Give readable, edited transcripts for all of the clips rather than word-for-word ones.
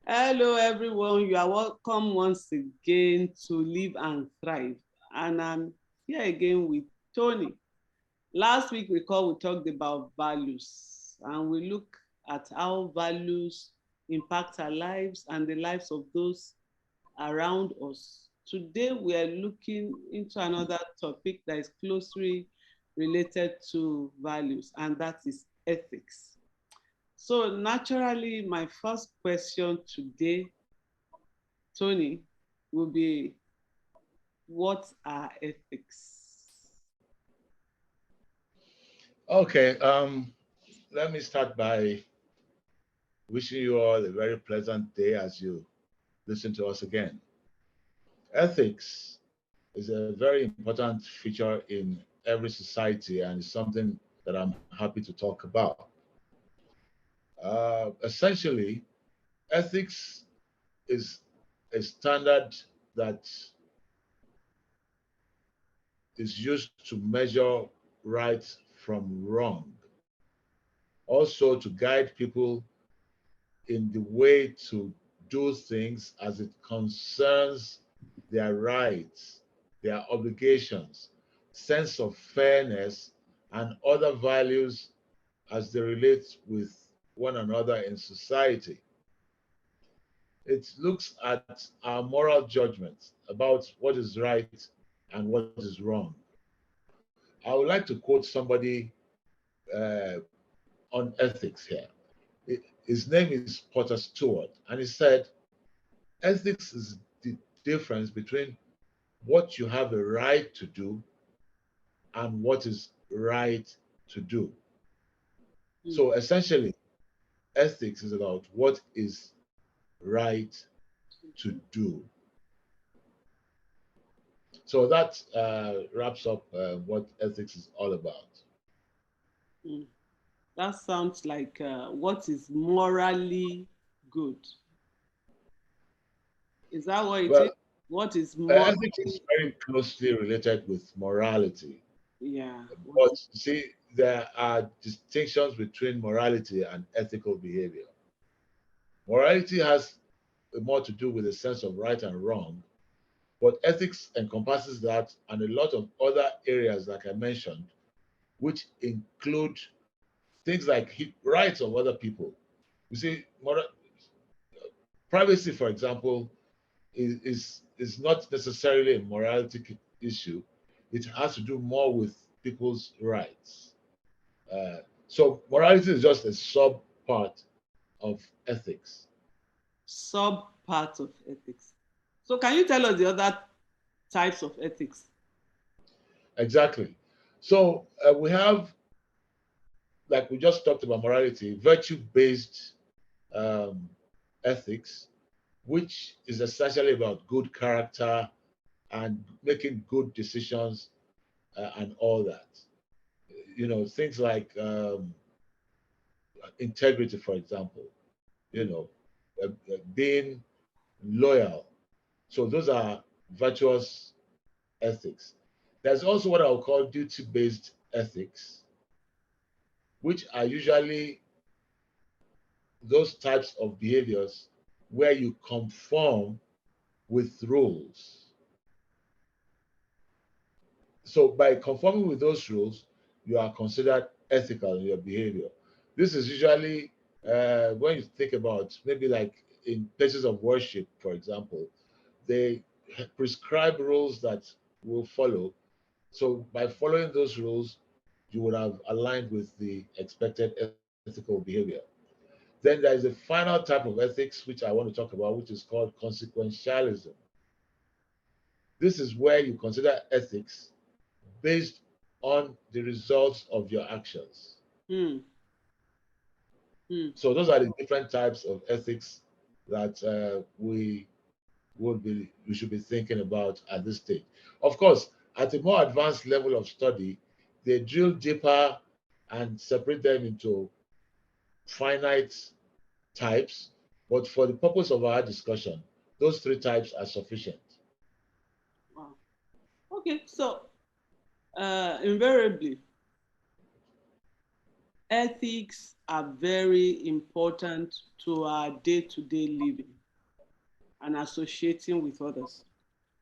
Hello, everyone. You are welcome once again to Live and Thrive. And I'm here again with Tony. Last week, we talked about values, and we look at how values impact our lives and the lives of those around us. Today, we are looking into another topic that is closely related to values, and that is ethics. So, naturally, my first question today, Tony, will be, what are ethics? Okay, let me start by wishing you all a very pleasant day as you listen to us again. Ethics is a very important feature in every society and is something that I'm happy to talk about. Essentially, ethics is a standard that is used to measure right from wrong, also to guide people in the way to do things as it concerns their rights, their obligations, sense of fairness, and other values as they relate with one another in society. It looks at our moral judgments about what is right and what is wrong. I would like to quote somebody uh, on ethics here. His name is Potter Stewart, and he said, ethics is the difference between what you have a right to do and what is right to do. Hmm. So essentially, ethics is about what is right to do. So that wraps up what ethics is all about. Hmm. That sounds like what is morally good. Is that what it is? Well, What is ethics is morally? very closely related with morality. Yeah. What But is? see, there are distinctions between morality and ethical behavior. Morality has more to do with a sense of right and wrong, but ethics encompasses that and a lot of other areas, like I mentioned, which include things like rights of other people. You see, privacy, for example, is not necessarily a morality issue. It has to do more with people's rights. So morality is just a sub part of ethics. Sub part of ethics. So, can you tell us the other types of ethics? Exactly. So we have, like we just talked about morality, virtue-based um, ethics, which is essentially about good character and making good decisions and all that. You know, things like integrity, for example, you Hmm. know, being loyal. So those are virtuous ethics. There's also what I'll call duty based ethics, which are usually those types of behaviors where you conform with rules. So by conforming with those rules, you are considered ethical in your behavior. This is usually when you think about maybe like in places of worship, for example, they prescribe rules that will follow. So by following those rules, you would have aligned with the expected ethical behavior. Then there is a final type of ethics which I want to talk about, which is called consequentialism. This is where you consider ethics based on the results of your actions. Hmm. Hmm. So those are the different types of ethics that we should be thinking about at this stage. Of course, at a more advanced level of study, they drill deeper and separate them into finite types. But for the purpose of our discussion, those three types are sufficient. Wow. Okay. So, invariably, ethics are very important to our day-to-day living and associating with others.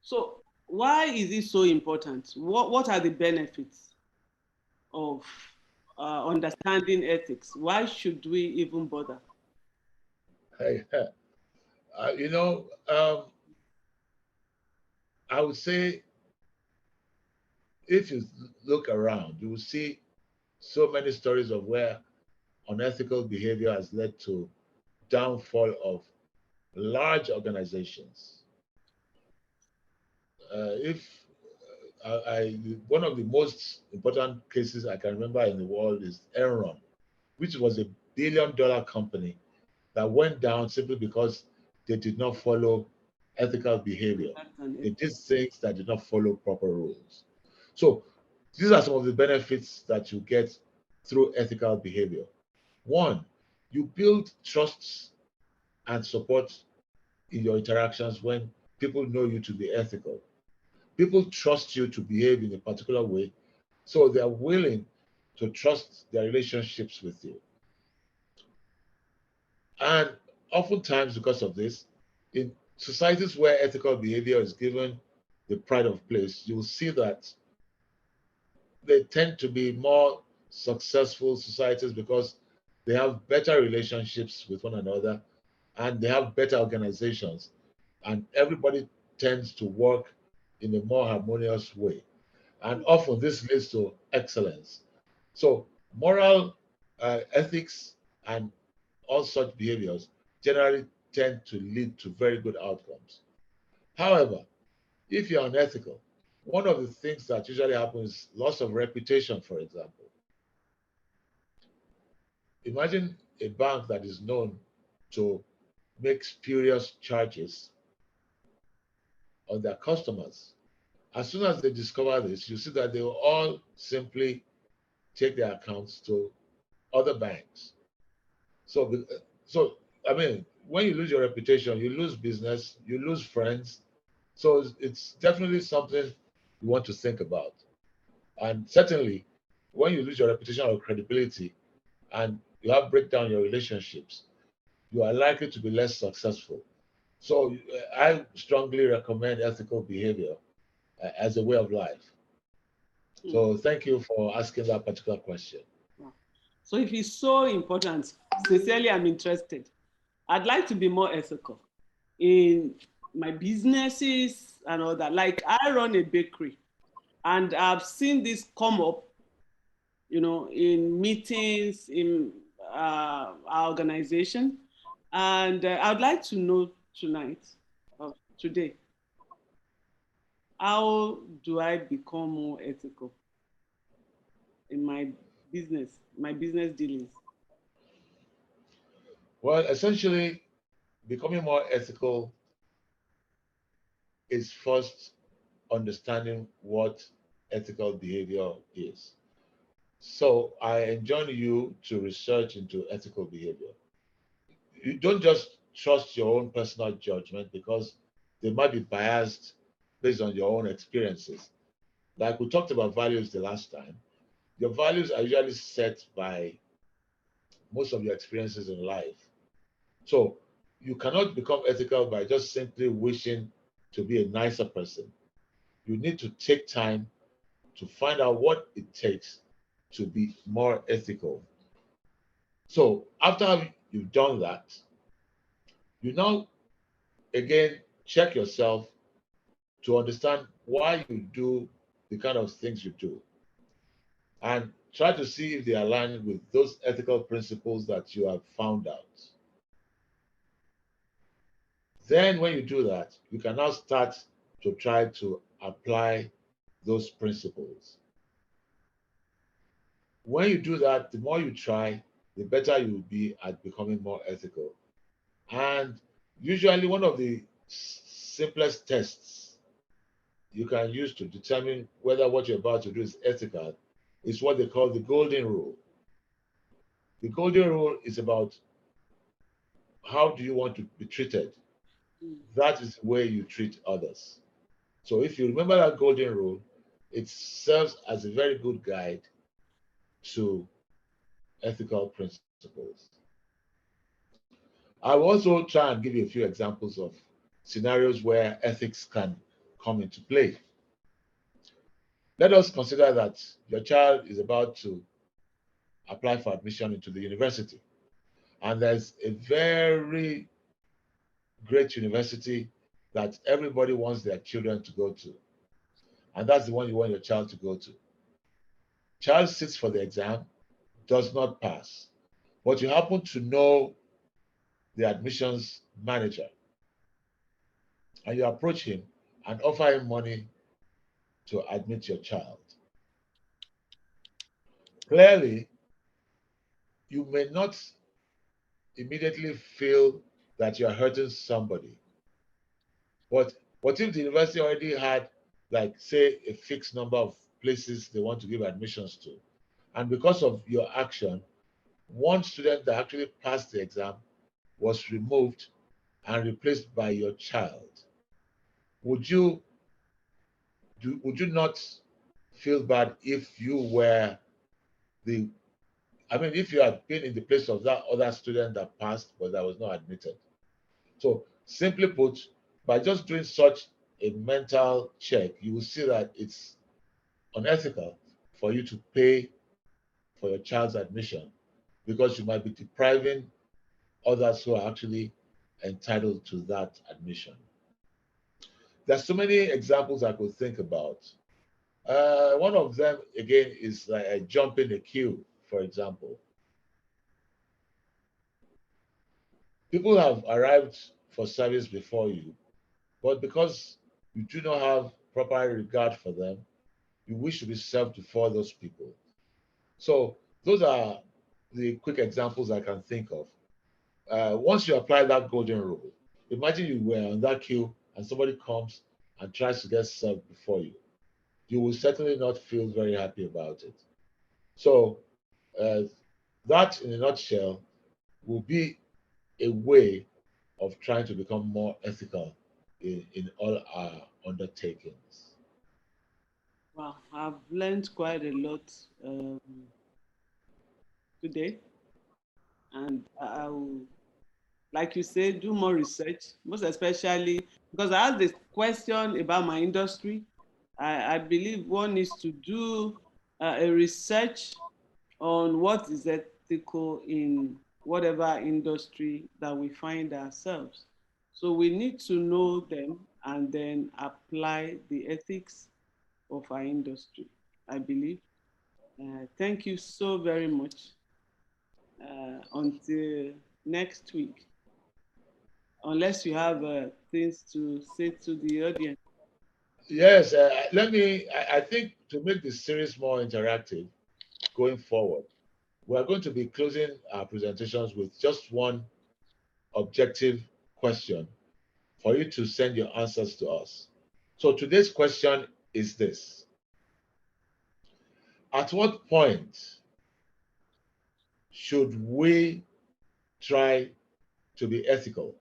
So why is it so important? What are the benefits of understanding ethics? Why should we even bother? Hey, you know, I would say if you look around, you will see so many stories of where unethical behavior has led to downfall of large organizations. If one of the most important cases I can remember in the world is Enron, which was a $1 billion company that went down simply because they did not follow ethical behavior. They did things that did not follow proper rules. So these are some of the benefits that you get through ethical behavior. One, you build trusts and support in your interactions when people know you to be ethical. People trust you to behave in a particular way, so they are willing to trust their relationships with you. And oftentimes, because of this, in societies where ethical behavior is given the pride of place, you'll see that they tend to be more successful societies because they have better relationships with one another and they have better organizations, and everybody tends to work in a more harmonious way. And often this leads to excellence. So, moral ethics and all such behaviors generally tend to lead to very good outcomes. However, if you're unethical, one of the things that usually happens is loss of reputation, for example. Imagine a bank that is known to make spurious charges on their customers. As soon as they discover this, you see that they will all simply take their accounts to other banks. So, so I mean, when you lose your reputation, you lose business, you lose friends. So it's definitely something you want to think about. And certainly, when you lose your reputation or credibility and you have breakdown in your relationships, you are likely to be less successful. So I strongly recommend ethical behavior as a way of life. Mm. So thank you for asking that particular question. Wow. So if it's so important, sincerely, I'm interested. I'd like to be more ethical in my businesses and all that. Like I run a bakery and I've seen this come up, in meetings in our organization. And I'd like to know tonight, today, how do I become more ethical in my business dealings? Well, essentially, becoming more ethical is first understanding what ethical behavior is. So I enjoin you to research into ethical behavior. You don't just trust your own personal judgment because they might be biased based on your own experiences. Like we talked about values the last time, your values are usually set by most of your experiences in life. So you cannot become ethical by just simply wishing to be a nicer person. You need to take time to find out what it takes to be more ethical. So after you've done that, you now again check yourself to understand why you do the kind of things you do and try to see if they align with those ethical principles that you have found out. Then, when you do that, you can now start to try to apply those principles. When you do that, the more you try, the better you will be at becoming more ethical. And usually, one of the simplest tests you can use to determine whether what you're about to do is ethical is what they call the golden rule. The golden rule is about how do you want to be treated. Mm. That is the way you treat others. So if you remember that golden rule, it serves as a very good guide to ethical principles. I will also try and give you a few examples of scenarios where ethics can come into play. Let us consider that your child is about to apply for admission into the university, and there's a very great university that everybody wants their children to go to, and that's the one you want your child to go to. Child sits for the exam, does not pass, but you happen to know the admissions manager, and you approach him and offer him money to admit your child. Clearly, you may not immediately feel that you are hurting somebody. But what if the university already had, like, say, a fixed number of places they want to give admissions to? And because of your action, one student that actually passed the exam was removed and replaced by your child. Would you would you not feel bad if you were the I mean, if you had been in the place of that other student that passed but that was not admitted? So, simply put, by just doing such a mental check, you will see that it's unethical for you to pay for your child's admission because you might be depriving others who are actually entitled to that admission. There's so many examples I could think about. One of them, again, is like a jump in the queue, for example. People have arrived for service before you, but because you do not have proper regard for them, you wish to be served before those people. So those are the quick examples I can think of. Once you apply that golden rule, imagine you were on that queue and somebody comes and tries to get served before you. You will certainly not feel very happy about it. So uh, that, in a nutshell, will be a way of trying to become more ethical in all our undertakings. Wow, I've learned quite a lot um, today, and I will, like you say, do more research, most especially because I asked this question about my industry. I believe one needs to do a research on what is ethical in whatever industry that we find ourselves. So we need to know them and then apply the ethics of our industry, I believe. Thank you so very much. Until next week, unless you have things to say to the audience. Yes, I think to make the series more interactive going forward, we are going to be closing our presentations with just one objective question for you to send your answers to us. So today's question is this: at what point should we try to be ethical?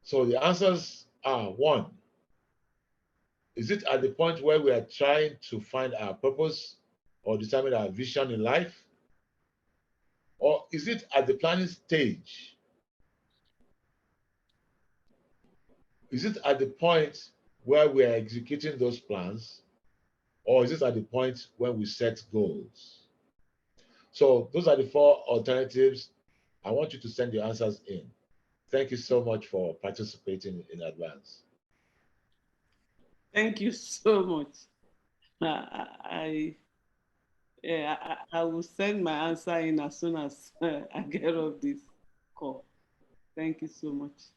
So the answers are: one, is it at the point where we are trying to find our purpose or determine our vision in life? Or is it at the planning stage? Is it at the point where we are executing those plans? Or is it at the point when we set goals? So those are the four alternatives. I want you to send your answers in. Thank you so much for participating in advance. Thank you so much. I, yeah, I will send my answer in as soon as I get off this call. Thank you so much.